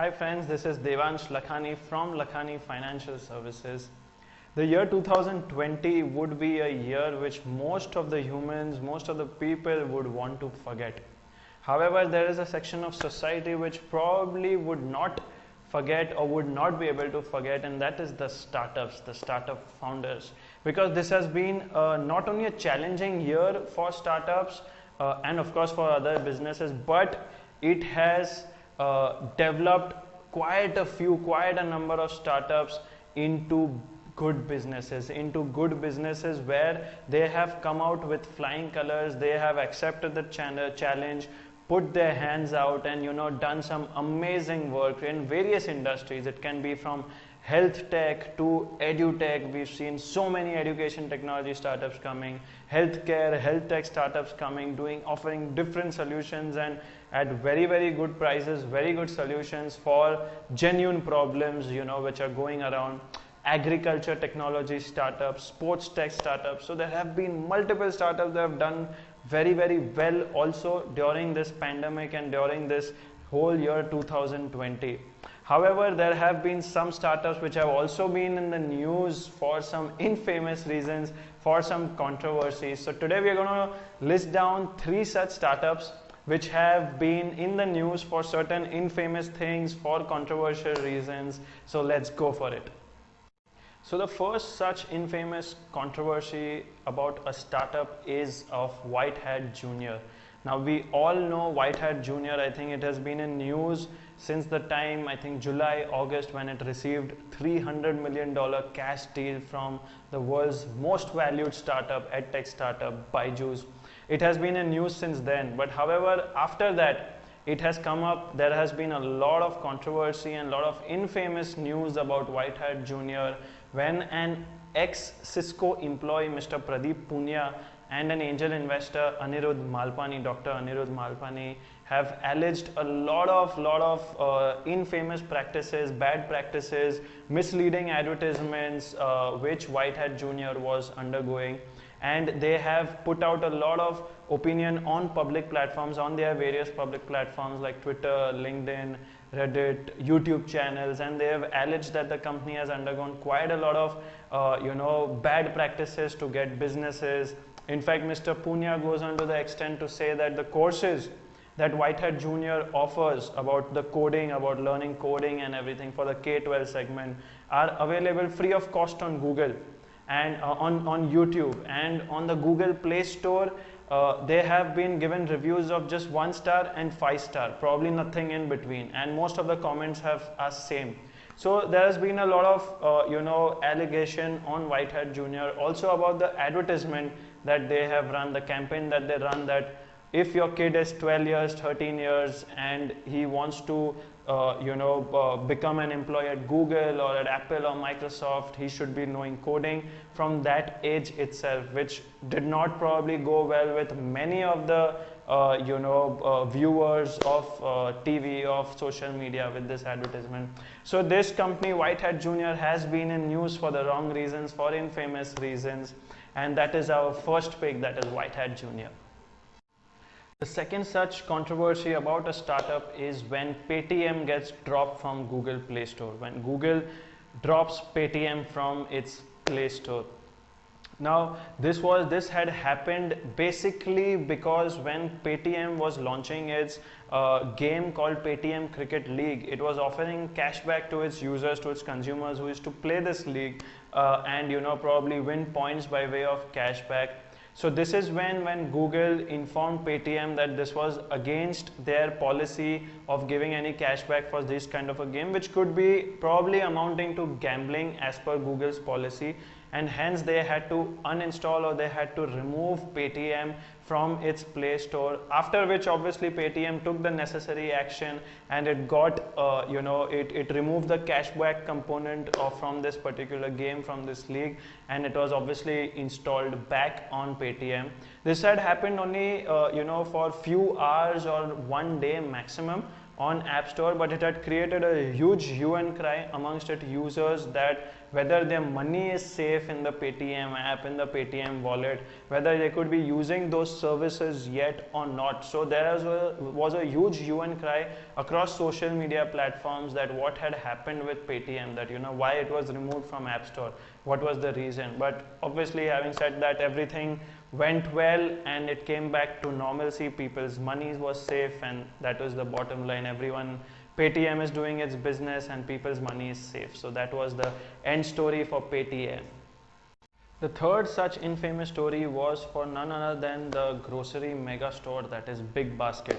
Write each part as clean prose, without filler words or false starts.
Hi friends, this is Devansh Lakhani from Lakhani Financial Services. The year 2020 would be a year which most of the humans, most of the people would want to forget. However, there is a section of society which probably would not forget or would not be able to forget, and that is the startups, the startup founders. Because this has been not only a challenging year for startups and of course for other businesses, but it has developed quite a number of startups into good businesses where they have come out with flying colors. They have accepted the challenge, put their hands out, and done some amazing work in various industries. It can be from health tech to edu tech. We've seen so many education technology startups coming, healthcare, health tech startups coming, offering different solutions and at very good prices, very good solutions for genuine problems, which are going around. Agriculture technology startups, sports tech startups. So there have been multiple startups that have done very well also during this pandemic and during this whole year 2020. However, there have been some startups which have also been in the news for some infamous reasons, for some controversies. So today we are going to list down 3 such startups which have been in the news for certain infamous things, for controversial reasons. So let's go for it. So the first such infamous controversy about a startup is of White Hat Jr. Now we all know White Hat Jr. I think it has been in news since the time, I think July, August, when it received $300 million cash deal from the world's most valued startup, edtech startup, Byju's. It has been in news since then, but however, after that, it has come up, there has been a lot of controversy and a lot of infamous news about White Hat Jr. when an ex-Cisco employee, Mr. Pradeep Punia, and an angel investor, Dr. Anirudh Malpani, have alleged a lot of infamous practices, bad practices, misleading advertisements which White Hat Jr. was undergoing. And they have put out a lot of opinion on public platforms, on their various public platforms like Twitter, LinkedIn, Reddit, YouTube channels, and they have alleged that the company has undergone quite a lot of bad practices to get businesses. In fact, Mr. Punia goes on to the extent to say that the courses that White Hat Jr. offers about the coding, about learning coding and everything for the K-12 segment are available free of cost on Google and on YouTube, and on the Google Play Store they have been given reviews of just 1 star and 5 star, probably nothing in between, and most of the comments are same. So there has been a lot of allegation on White Hat Jr. also about the advertisement that they have run, the campaign that they run, that if your kid is 12 years, 13 years and he wants to become an employee at Google or at Apple or Microsoft, he should be knowing coding from that age itself, which did not probably go well with many of the viewers of TV, of social media with this advertisement. So this company, White Hat Jr., has been in news for the wrong reasons, for infamous reasons, and that is our first pick, that is White Hat Jr. The second such controversy about a startup is when Paytm gets dropped from Google Play Store, when Google drops Paytm from its Play Store. Now this had happened basically because when Paytm was launching its game called Paytm Cricket League, it was offering cashback to its users, to its consumers who used to play this league and probably win points by way of cashback. So this is when Google informed Paytm that this was against their policy of giving any cashback for this kind of a game, which could be probably amounting to gambling as per Google's policy, and hence they had to uninstall or they had to remove Paytm from its Play Store, after which obviously Paytm took the necessary action and it got it removed the cashback component from this particular game, from this league, and it was obviously installed back on Paytm. This had happened only for few hours or 1 day maximum on App Store, but it had created a huge hue and cry amongst its users that whether their money is safe in the Paytm app, in the Paytm wallet, whether they could be using those services yet or not. So there was a huge hue and cry across social media platforms that what had happened with Paytm, that why it was removed from App Store, what was the reason. But obviously, having said that, everything went well and it came back to normalcy. People's money was safe, and that was the bottom line. Paytm is doing its business and people's money is safe. So that was the end story for Paytm. The third such infamous story was for none other than the grocery mega store, that is Big Basket.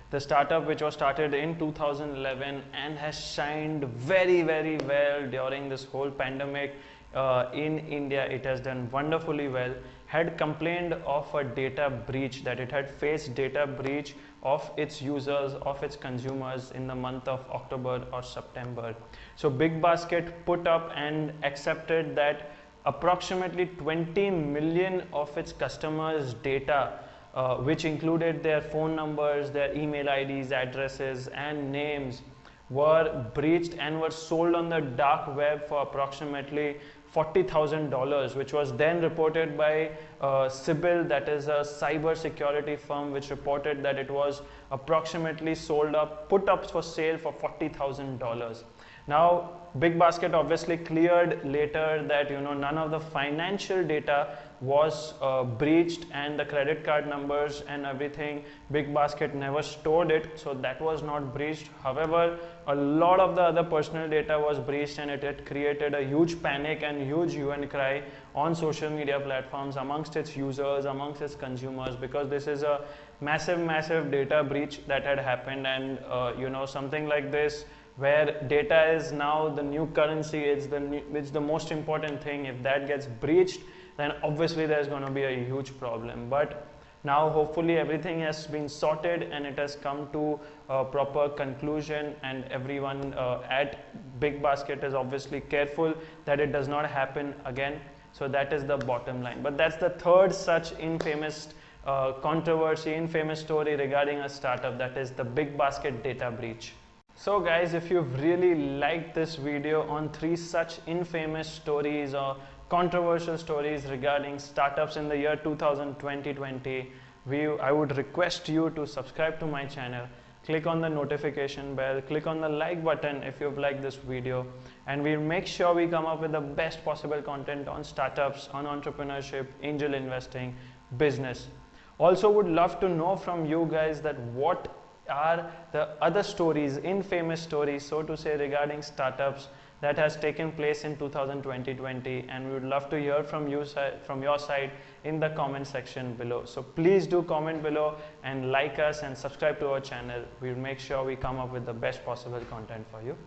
The startup which was started in 2011 and has shined very, very well during this whole pandemic in India. It has done wonderfully well. Had complained of a data breach, that it had faced data breach of its users, of its consumers in the month of October or September. So Big Basket put up and accepted that approximately 20 million of its customers' data, which included their phone numbers, their email IDs, addresses and names, were breached and were sold on the dark web for approximately $40,000, which was then reported by Sibyl, that is a cyber security firm, which reported that it was approximately put up for sale for $40,000. Now, Big Basket obviously cleared later that none of the financial data was breached, and the credit card numbers and everything, Big Basket never stored it, so that was not breached. However, a lot of the other personal data was breached, and it had created a huge panic and huge hue and cry on social media platforms amongst its users, amongst its consumers, because this is a massive data breach that had happened. And something like this, where data is now the new currency, it's the most important thing. If that gets breached, then obviously there's going to be a huge problem. But now hopefully everything has been sorted and it has come to a proper conclusion, and everyone at Big Basket is obviously careful that it does not happen again. So that is the bottom line. But that's the third such infamous controversy, infamous story regarding a startup, that is the Big Basket data breach. So guys, if you've really liked this video on 3 such infamous stories or controversial stories regarding startups in the year 2020, I would request you to subscribe to my channel, click on the notification bell, click on the like button if you've liked this video, and we'll make sure we come up with the best possible content on startups, on entrepreneurship, angel investing, business. Also would love to know from you guys that what are the other stories, infamous stories, so to say, regarding startups that has taken place in 2020, and we would love to hear from you, from your side, in the comment section below. So please do comment below and like us and subscribe to our channel. We'll make sure we come up with the best possible content for you.